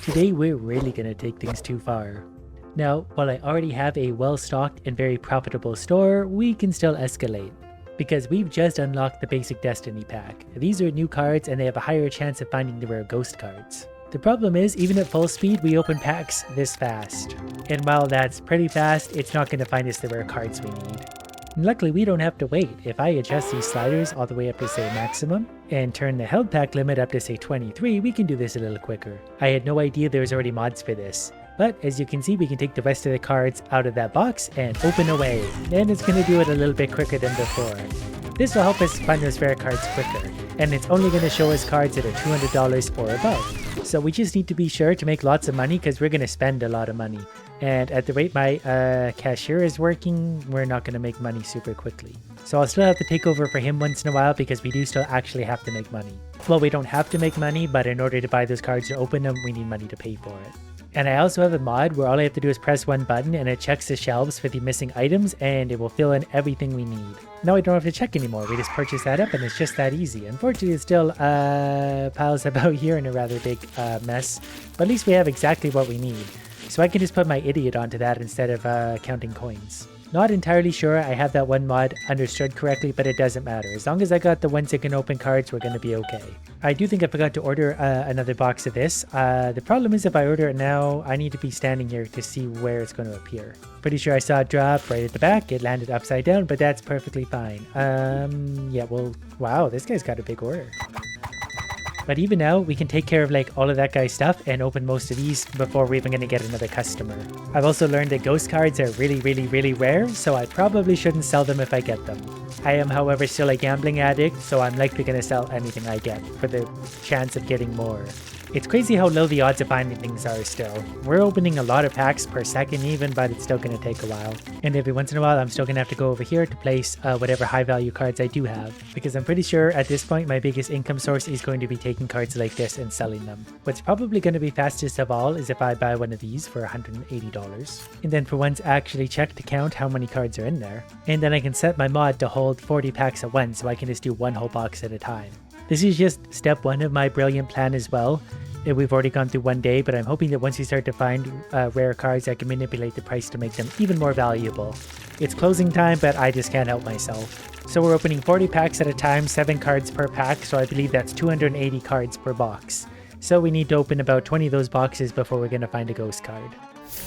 Today we're really gonna take things too far. Now, while I already have a well-stocked and very profitable store, we can still escalate. Because we've just unlocked the basic Destiny pack. These are new cards and they have a higher chance of finding the rare ghost cards. The problem is, even at full speed, we open packs this fast. And while that's pretty fast, it's not gonna find us the rare cards we need. And luckily, we don't have to wait. If I adjust these sliders all the way up to say maximum, and turn the held pack limit up to say 23, we can do this a little quicker. I had no idea there was already mods for this. But as you can see, we can take the rest of the cards out of that box and open away. And it's going to do it a little bit quicker than before. This will help us find those rare cards quicker. And it's only going to show us cards that are $200 or above. So we just need to be sure to make lots of money because we're going to spend a lot of money. And at the rate my cashier is working, we're not going to make money super quickly. So I'll still have to take over for him once in a while because we do still actually have to make money. Well, we don't have to make money, but in order to buy those cards and open them, we need money to pay for it. And I also have a mod where all I have to do is press one button and it checks the shelves for the missing items and it will fill in everything we need. Now I don't have to check anymore, we just purchase that up and it's just that easy. Unfortunately it still piles up out here in a rather big mess, but at least we have exactly what we need. So I can just put my idiot onto that instead of counting coins. Not entirely sure I have that one mod understood correctly, but it doesn't matter. As long as I got the ones that can open cards, we're going to be okay. I do think I forgot to order another box of this. The problem is if I order it now, I need to be standing here to see where it's going to appear. Pretty sure I saw it drop right at the back. It landed upside down, but that's perfectly fine. Yeah, well, wow, this guy's got a big order. But even now, we can take care of like all of that guy's stuff and open most of these before we're even going to get another customer. I've also learned that ghost cards are really rare, so I probably shouldn't sell them if I get them. I am, however, still a gambling addict, so I'm likely going to sell anything I get for the chance of getting more. It's crazy how low the odds of finding things are still. We're opening a lot of packs per second even, but it's still going to take a while. And every once in a while, I'm still going to have to go over here to place whatever high value cards I do have. Because I'm pretty sure at this point, my biggest income source is going to be taking cards like this and selling them. What's probably going to be fastest of all is if I buy one of these for $180. And then for once, actually check to count how many cards are in there. And then I can set my mod to hold 40 packs at once, so I can just do one whole box at a time. This is just step one of my brilliant plan as well. We've already gone through one day, but I'm hoping that once we start to find rare cards, I can manipulate the price to make them even more valuable. It's closing time, but I just can't help myself. So we're opening 40 packs at a time, 7 cards per pack, so I believe that's 280 cards per box. So we need to open about 20 of those boxes before we're going to find a ghost card.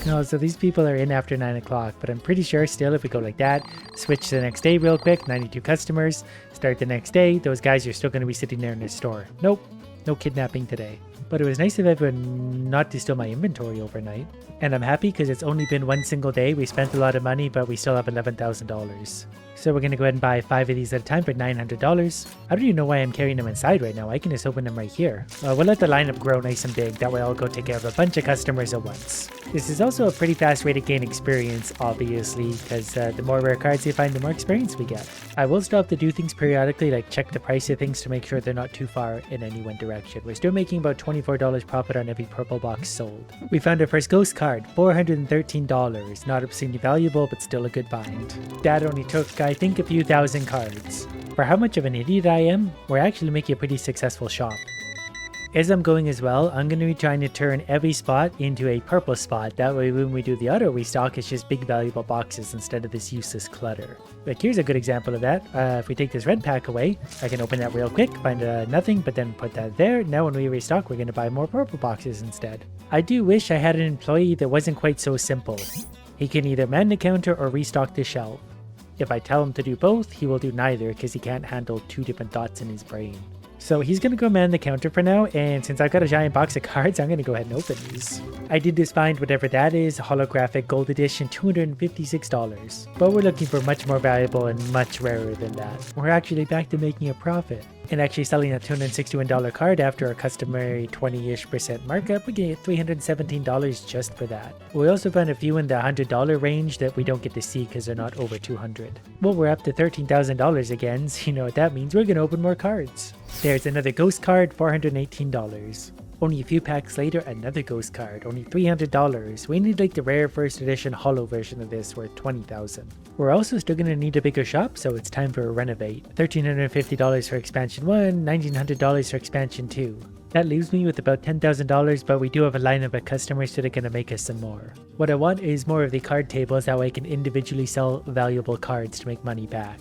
No, so these people are in after 9 o'clock, but I'm pretty sure still if we go like that, switch to the next day real quick, 92 customers, start the next day, those guys are still going to be sitting there in the store. Nope, no kidnapping today. But it was nice of everyone not to steal my inventory overnight. And I'm happy because it's only been one single day. We spent a lot of money, but we still have $11,000. So we're going to go ahead and buy 5 of these at a time for $900. I don't even know why I'm carrying them inside right now. I can just open them right here. We'll let the lineup grow nice and big. That way I'll go take care of a bunch of customers at once. This is also a pretty fast way to gain experience, obviously, because the more rare cards you find, the more experience we get. I will still have to do things periodically, like check the price of things to make sure they're not too far in any one direction. We're still making about $24 profit on every purple box sold. We found our first ghost card, $413. Not obscenely valuable, but still a good find. That only took, I think, a few thousand cards. For how much of an idiot I am, we're actually making a pretty successful shop. As I'm going as well, I'm going to be trying to turn every spot into a purple spot. That way when we do the auto restock, it's just big valuable boxes instead of this useless clutter. Like here's a good example of that. If we take this red pack away, I can open that real quick, find nothing, but then put that there. Now when we restock, we're going to buy more purple boxes instead. I do wish I had an employee that wasn't quite so simple. He can either man the counter or restock the shelf. If I tell him to do both, he will do neither because he can't handle 2 different thoughts in his brain. So he's going to go man the counter for now, and since I've got a giant box of cards, I'm going to go ahead and open these. I did just find whatever that is, holographic gold edition, $256. But we're looking for much more valuable and much rarer than that. We're actually back to making a profit. And actually selling a $261 card after a customary 20-ish% markup, we get $317 just for that. We also found a few in the $100 range that we don't get to see because they're not over $200. Well, we're up to $13,000 again, so you know what that means. We're going to open more cards. There's another ghost card, $418. Only a few packs later, another ghost card, only $300. We need like the rare first edition holo version of this worth $20,000. We're also still going to need a bigger shop, so it's time for a renovate. $1,350 for expansion 1, $1,900 for expansion 2. That leaves me with about $10,000, but we do have a lineup of customers that are going to make us some more. What I want is more of the card tables, that way I can individually sell valuable cards to make money back.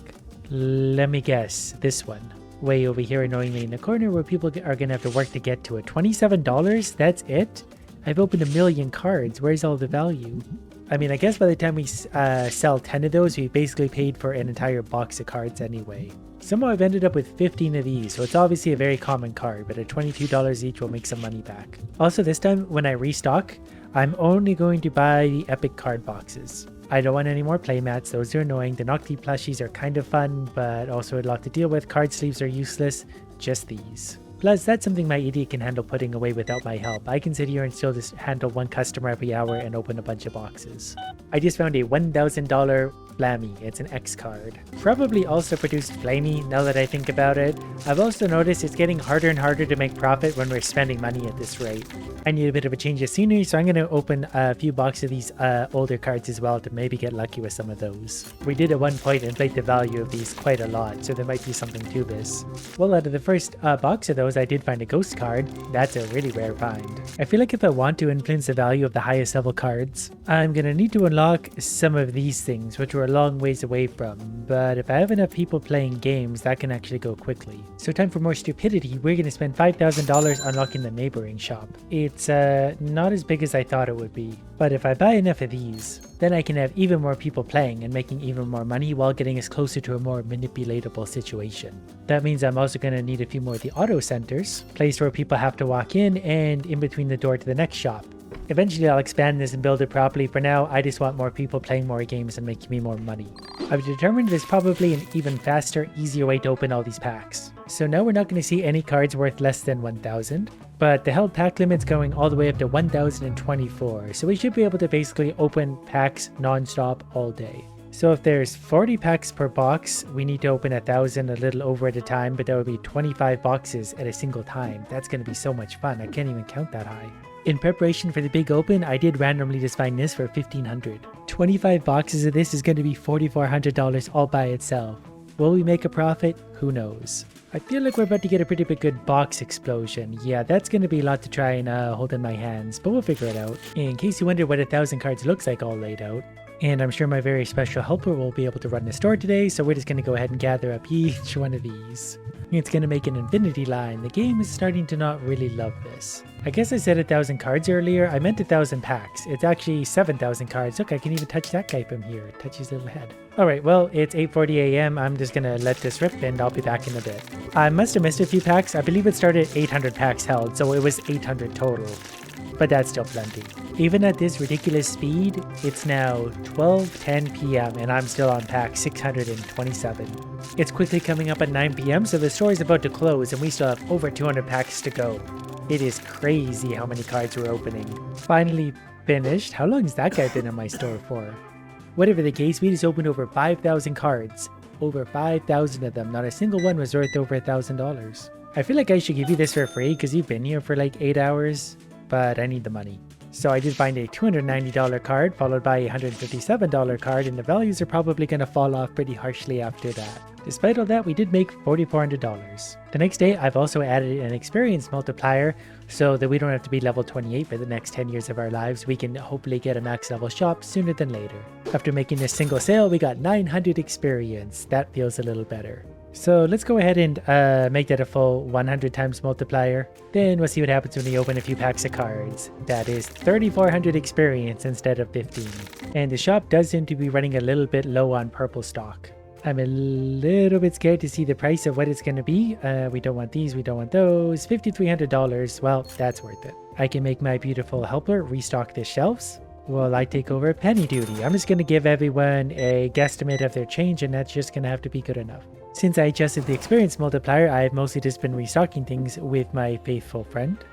Let me guess, this one. Way over here annoyingly in the corner where people are going to have to work to get to it. $27? That's it? I've opened 1 million cards. Where's all the value? I mean, I guess by the time we sell 10 of those, we basically paid for an entire box of cards anyway. Somehow I've ended up with 15 of these, so it's obviously a very common card, but at $22 each we'll make some money back. Also this time, when I restock, I'm only going to buy the epic card boxes. I don't want any more playmats, those are annoying. The Nocti plushies are kind of fun, but also a lot to deal with. Card sleeves are useless, just these. Plus, that's something my idiot can handle putting away without my help. I can sit here and still just handle one customer every hour and open a bunch of boxes. I just found a $1,000 Flammy. It's an X card. Probably also produced Flamey, now that I think about it. I've also noticed it's getting harder and harder to make profit when we're spending money at this rate. I need a bit of a change of scenery, so I'm going to open a few boxes of these older cards as well to maybe get lucky with some of those. We did at one point inflate the value of these quite a lot, so there might be something to this. Well, out of the first box of those, I did find a ghost card. That's a really rare find. I feel like if I want to influence the value of the highest level cards, I'm going to need to unlock some of these things, which we're a long ways away from, but if I have enough people playing games, that can actually go quickly. So time for more stupidity. We're going to spend $5,000 unlocking the neighboring shop. It's not as big as I thought it would be, but if I buy enough of these, then I can have even more people playing and making even more money while getting us closer to a more manipulatable situation. That means I'm also going to need a few more of the auto centers, placed where people have to walk in and in between the door to the next shop. Eventually I'll expand this and build it properly. For now, I just want more people playing more games and making me more money. I've determined there's probably an even faster, easier way to open all these packs. So now we're not going to see any cards worth less than 1,000, but the held pack limit's going all the way up to 1,024, so we should be able to basically open packs non-stop all day. So if there's 40 packs per box, we need to open 1,000 a little over at a time, but that would be 25 boxes at a single time. That's going to be so much fun, I can't even count that high. In preparation for the big open, I did randomly just find this for $1,500. 25 boxes of this is going to be $4,400 all by itself. Will we make a profit? Who knows. I feel like we're about to get a pretty big good box explosion. Yeah, that's going to be a lot to try and hold in my hands, but we'll figure it out. In case you wonder what 1,000 cards looks like all laid out, and I'm sure my very special helper will be able to run the store today, so we're just going to go ahead and gather up each one of these. It's going to make an infinity line. The game is starting to not really love this. I guess I said 1,000 cards earlier. I meant 1,000 packs. It's actually 7,000 cards. Look, I can even touch that guy from here. Touch his little head. Alright, well, it's 8:40 a.m. I'm just going to let this rip and I'll be back in a bit. I must have missed a few packs. I believe it started at 800 packs held, so it was 800 total. But that's still plenty. Even at this ridiculous speed, it's now 12:10 p.m. and I'm still on pack 627. It's quickly coming up at 9 p.m. so the store is about to close and we still have over 200 packs to go. It is crazy how many cards we're opening. Finally finished. How long has that guy been in my store for? Whatever the case, we just opened over 5,000 cards. Over 5,000 of them. Not a single one was worth over $1,000. I feel like I should give you this for free because you've been here for like 8 hours. But I need the money. So I did find a $290 card followed by a $157 card, and the values are probably going to fall off pretty harshly after that. Despite all that, we did make $4,400. The next day, I've also added an experience multiplier so that we don't have to be level 28 for the next 10 years of our lives. We can hopefully get a max level shop sooner than later. After making this single sale, we got 900 experience. That feels a little better. So let's go ahead and make that a full 100 times multiplier. Then we'll see what happens when we open a few packs of cards. That is 3,400 experience instead of 15. And the shop does seem to be running a little bit low on purple stock. I'm a little bit scared to see the price of what it's going to be. We don't want these, we don't want those. $5,300, well, that's worth it. I can make my beautiful helper restock the shelves. Well, I take over penny duty. I'm just going to give everyone a guesstimate of their change, and that's just going to have to be good enough. Since I adjusted the experience multiplier, I've mostly just been restocking things with my faithful friend.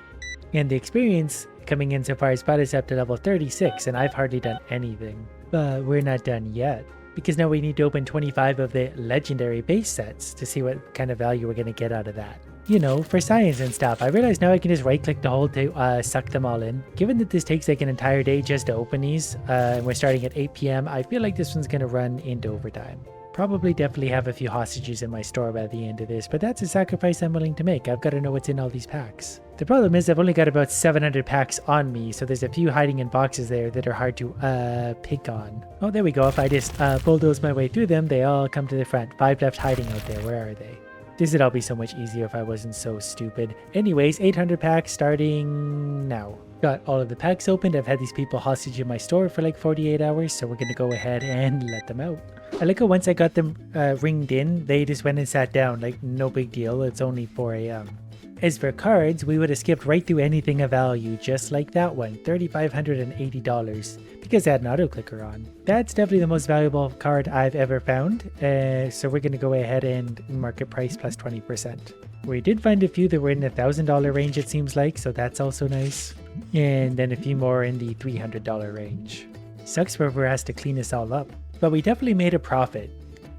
And the experience coming in so far has brought us up to level 36, and I've hardly done anything. But we're not done yet, because now we need to open 25 of the legendary base sets to see what kind of value we're going to get out of that. You know, for science and stuff. I realize now I can just right click the hole to suck them all in. Given that this takes like an entire day just to open these, and we're starting at 8 p.m, I feel like this one's going to run into overtime. Probably definitely have a few hostages in my store by the end of this, but that's a sacrifice I'm willing to make. I've got to know what's in all these packs. The problem is I've only got about 700 packs on me, so there's a few hiding in boxes there that are hard to pick on. Oh, there we go. If I just bulldoze my way through them, they all come to the front. 5 left hiding out there. Where are they? This would all be so much easier if I wasn't so stupid. Anyways, 800 packs starting now. Got all of the packs opened. I've had these people hostage in my store for like 48 hours, so we're going to go ahead and let them out. I like how once I got them ringed in, they just went and sat down. Like, no big deal. It's only 4 a.m. As for cards, we would have skipped right through anything of value, just like that one, $3,580, because I had an auto clicker on. That's definitely the most valuable card I've ever found, so we're going to go ahead and market price plus 20%. We did find a few that were in the $1,000 range, it seems like, so that's also nice. And then a few more in the $300 range. Sucks whoever has to clean this all up, but we definitely made a profit.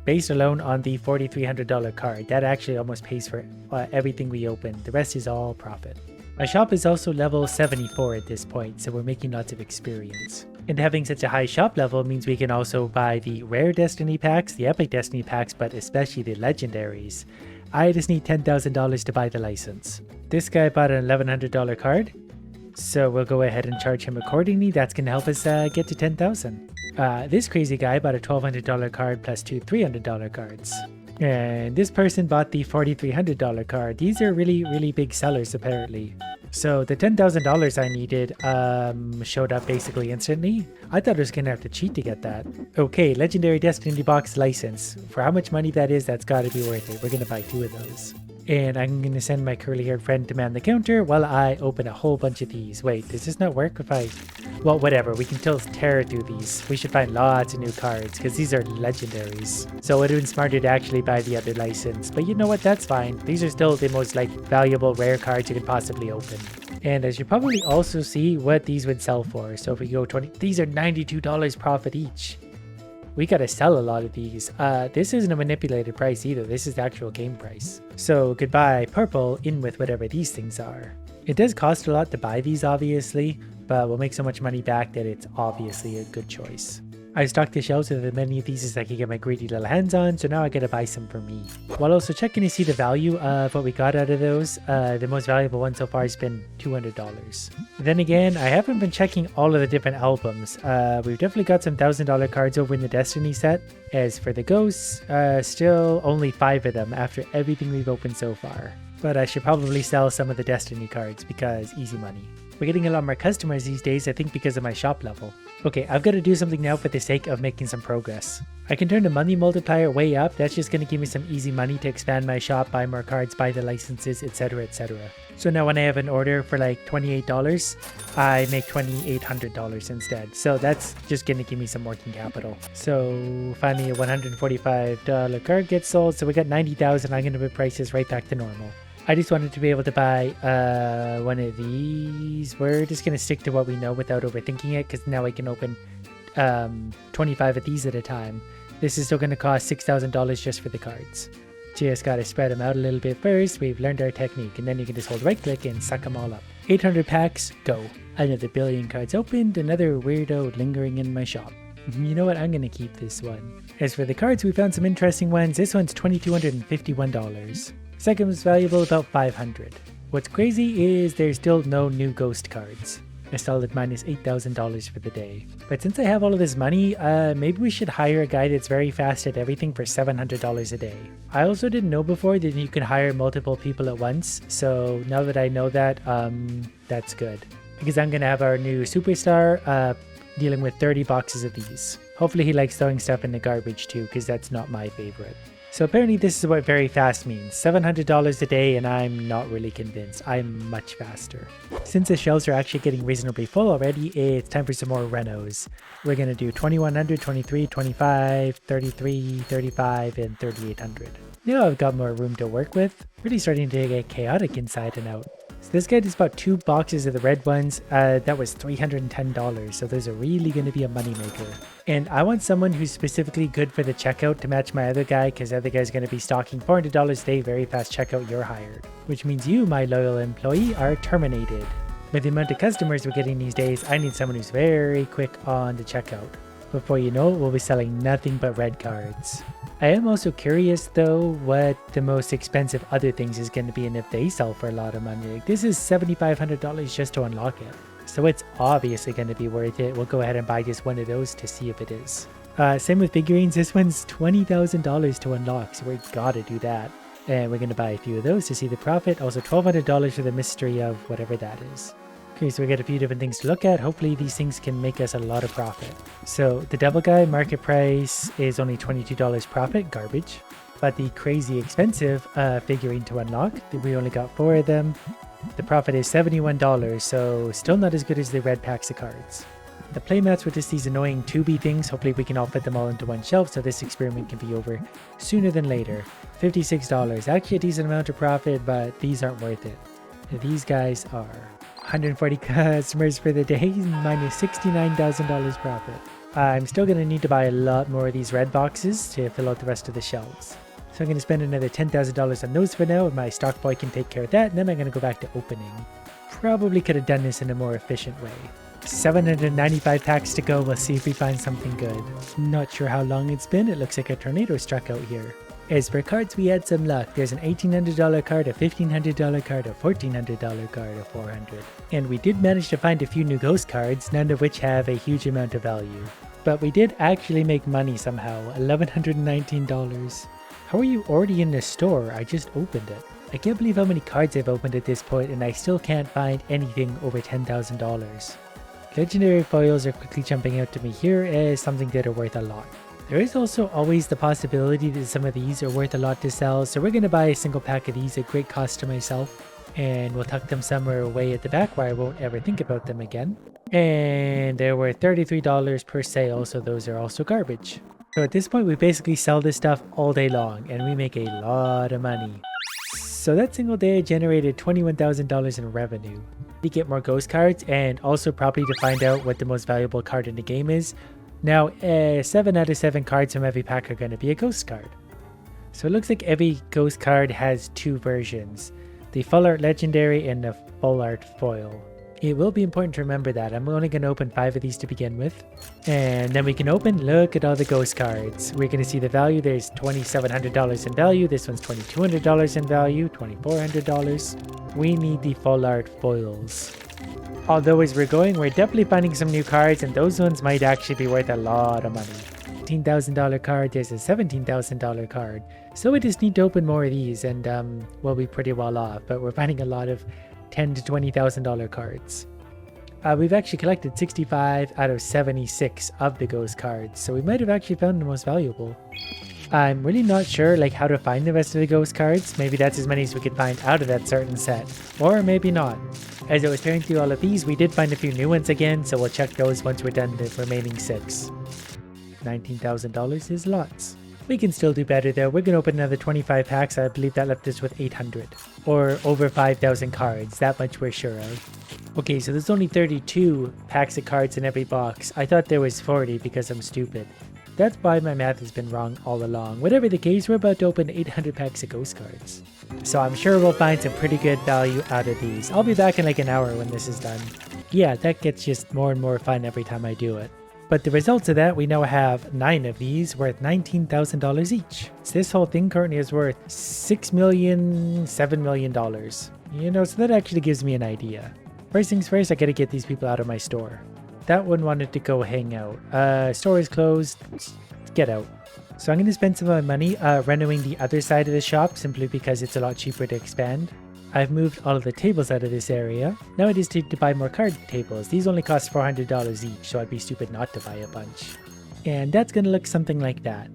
Based alone on the $4,300 card, that actually almost pays for everything we opened. The rest is all profit. My shop is also level 74 at this point, so we're making lots of experience. And having such a high shop level means we can also buy the rare Destiny packs, the epic Destiny packs, but especially the legendaries. I just need $10,000 to buy the license. This guy bought an $1,100 card, so we'll go ahead and charge him accordingly. That's going to help us get to $10,000. This crazy guy bought a $1,200 card plus 2 $300 cards. And this person bought the $4,300 card. These are really big sellers apparently. So the $10,000 I needed showed up basically instantly. I thought I was going to have to cheat to get that. Okay, Legendary Destiny Box license. For how much money that is, that's got to be worth it. We're going to buy 2 of those. And I'm going to send my curly-haired friend to man the counter while I open a whole bunch of these. Wait, does this not work if I... Well, whatever. We can still tear through these. We should find lots of new cards because these are legendaries. So it would have been smarter to actually buy the other license. But you know what? That's fine. These are still the most valuable rare cards you could possibly open. And as you probably also see what these would sell for. So if we go 20... These are $92 profit each. We gotta sell a lot of these. This isn't a manipulated price either. This is the actual game price. So goodbye purple, in with whatever these things are. It does cost a lot to buy these obviously, but we'll make so much money back that it's obviously a good choice. I stocked the shelves with as many of these as I could get my greedy little hands on, so now I gotta buy some for me. While also checking to see the value of what we got out of those, the most valuable one so far has been $200. Then again, I haven't been checking all of the different albums. We've definitely got some $1,000 cards over in the Destiny set. As for the ghosts, still only 5 of them after everything we've opened so far. But I should probably sell some of the Destiny cards because easy money. We're getting a lot more customers these days, I think because of my shop level. Okay, I've got to do something now for the sake of making some progress. I can turn the money multiplier way up. That's just going to give me some easy money to expand my shop, buy more cards, buy the licenses, etc, etc. So now when I have an order for like $28, I make $2,800 instead. So that's just going to give me some working capital. So finally a $145 card gets sold. So we got $90,000. I'm going to put prices right back to normal. I just wanted to be able to buy one of these. We're just going to stick to what we know without overthinking it because now I can open 25 of these at a time. This is still going to cost $6,000 just for the cards. Just got to spread them out a little bit first. We've learned our technique and then you can just hold right click and suck them all up. 800 packs, go. Another billion cards opened, another weirdo lingering in my shop. You know what? I'm going to keep this one. As for the cards, we found some interesting ones. This one's $2,251. Second most valuable, about $500. What's crazy is there's still no new ghost cards. A solid minus $8,000 for the day. But since I have all of this money, maybe we should hire a guy that's very fast at everything for $700 a day. I also didn't know before that you can hire multiple people at once, so now that I know that, that's good. Because I'm gonna have our new superstar dealing with 30 boxes of these. Hopefully he likes throwing stuff in the garbage too, because that's not my favorite. So apparently this is what very fast means. $700 a day, and I'm not really convinced. I'm much faster. Since the shelves are actually getting reasonably full already, it's time for some more renos. We're going to do 2100, 23, 25, 33, 35, and 3800. Now I've got more room to work with. Really starting to get chaotic inside and out. So this guy just bought 2 boxes of the red ones. That was $310, so those are really going to be a moneymaker. And I want someone who's specifically good for the checkout to match my other guy, because the other guy's going to be stocking $400 a day, very fast checkout, you're hired. Which means you, my loyal employee, are terminated. With the amount of customers we're getting these days, I need someone who's very quick on the checkout. Before you know it, we'll be selling nothing but red cards. I am also curious though what the most expensive other things is going to be and if they sell for a lot of money. Like, this is $7,500 just to unlock it. So it's obviously going to be worth it. We'll go ahead and buy just one of those to see if it is. Same with figurines. This one's $20,000 to unlock, so we gotta do that. And we're going to buy a few of those to see the profit. Also $1,200 for the mystery of whatever that is. Okay, so we got a few different things to look at. Hopefully these things can make us a lot of profit. So the Devil Guy market price is only $22 profit, garbage. But the crazy expensive figurine to unlock, we only got 4 of them. The profit is $71, so still not as good as the red packs of cards. The playmats were just these annoying 2B things. Hopefully we can all fit them all into one shelf so this experiment can be over sooner than later. $56, actually a decent amount of profit, but these aren't worth it. These guys are 140 customers for the day, minus $69,000 profit. I'm still going to need to buy a lot more of these red boxes to fill out the rest of the shelves. So I'm going to spend another $10,000 on those for now, and my stock boy can take care of that, and then I'm going to go back to opening. Probably could have done this in a more efficient way. 795 packs to go. We'll see if we find something good. Not sure how long it's been. It looks like a tornado struck out here. As for cards, we had some luck. There's an $1,800 card, a $1,500 card, a $1,400 card, a $400. And we did manage to find a few new ghost cards, none of which have a huge amount of value. But we did actually make money somehow, $1,119. How are you already in the store? I just opened it. I can't believe how many cards I've opened at this point, and I still can't find anything over $10,000. Legendary foils are quickly jumping out to me here as something that are worth a lot. There is also always the possibility that some of these are worth a lot to sell, so we're going to buy a single pack of these at great cost to myself, and we'll tuck them somewhere away at the back where I won't ever think about them again. And they were $33 per sale, so those are also garbage. So at this point we basically sell this stuff all day long, and we make a lot of money. So that single day I generated $21,000 in revenue. To get more ghost cards and also probably to find out what the most valuable card in the game is. Now 7 out of 7 cards from every pack are going to be a ghost card. So it looks like every ghost card has 2 versions. The full art legendary and the full art foil. It will be important to remember that. I'm only going to open 5 of these to begin with. And then we can open, look at all the ghost cards. We're going to see the value. There's $2,700 in value. This one's $2,200 in value, $2,400. We need the full art foils. Although as we're going, we're definitely finding some new cards, and those ones might actually be worth a lot of money. $18,000 card, there's a $17,000 card. So we just need to open more of these and we'll be pretty well off, but we're finding a lot of $10,000 to $20,000 cards. We've actually collected 65 out of 76 of the ghost cards, so we might have actually found the most valuable. I'm really not sure how to find the rest of the ghost cards. Maybe that's as many as we could find out of that certain set, or maybe not. As I was tearing through all of these, we did find a few new ones again, so we'll check those once we're done the remaining 6. $19,000 is lots. We can still do better though. We're going to open another 25 packs. I believe that left us with 800. Or over 5,000 cards. That much we're sure of. Okay, so there's only 32 packs of cards in every box. I thought there was 40 because I'm stupid. That's why my math has been wrong all along. Whatever the case, we're about to open 800 packs of ghost cards. So I'm sure we'll find some pretty good value out of these. I'll be back in an hour when this is done. Yeah, that gets just more and more fun every time I do it. But the results of that, we now have 9 of these worth $19,000 each. So this whole thing currently is worth $6 million, $7 million. So that actually gives me an idea. First things first, I gotta get these people out of my store. That one wanted to go hang out. Store is closed. Get out. So I'm going to spend some of my money renovating the other side of the shop simply because it's a lot cheaper to expand. I've moved all of the tables out of this area. Now I just need to buy more card tables. These only cost $400 each, so I'd be stupid not to buy a bunch. And that's going to look something like that.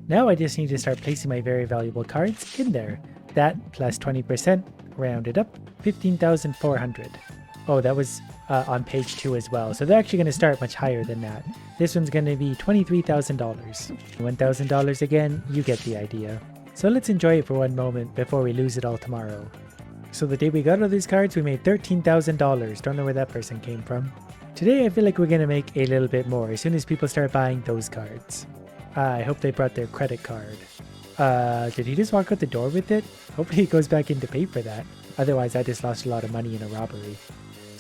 Now I just need to start placing my very valuable cards in there. That plus 20%, rounded up, 15,400. Oh, that was on page 2 as well. So they're actually going to start much higher than that. This one's going to be $23,000. $1,000 again, you get the idea. So let's enjoy it for one moment before we lose it all tomorrow. So the day we got all these cards, we made $13,000. Don't know where that person came from. Today I feel like we're going to make a little bit more as soon as people start buying those cards. I hope they brought their credit card. Did he just walk out the door with it? Hopefully he goes back in to pay for that. Otherwise I just lost a lot of money in a robbery.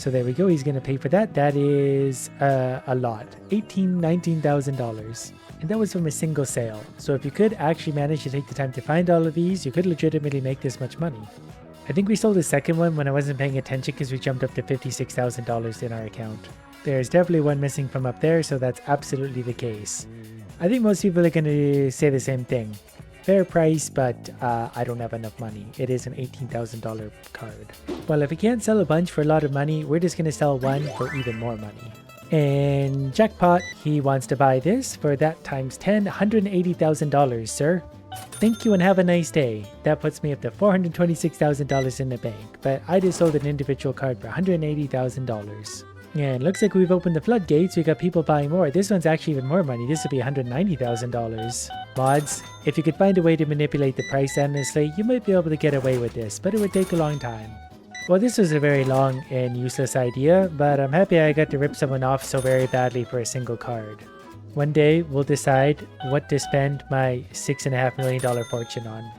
So there we go. He's going to pay for that. That is a lot. $19,000. And that was from a single sale. So if you could actually manage to take the time to find all of these, you could legitimately make this much money. I think we sold the second one when I wasn't paying attention because we jumped up to $56,000 in our account. There's definitely one missing from up there, so that's absolutely the case. I think most people are going to say the same thing. Fair price, but I don't have enough money. It is an $18,000 card. Well, if we can't sell a bunch for a lot of money, we're just going to sell one for even more money. And jackpot, he wants to buy this for that times 10, $180,000, sir. Thank you and have a nice day. That puts me up to $426,000 in the bank, but I just sold an individual card for $180,000. And looks like we've opened the floodgates. We got people buying more. This one's actually even more money. This would be $190,000. Mods, if you could find a way to manipulate the price endlessly, you might be able to get away with this, but it would take a long time. Well, this was a very long and useless idea, but I'm happy I got to rip someone off so very badly for a single card. One day, we'll decide what to spend my $6.5 million fortune on.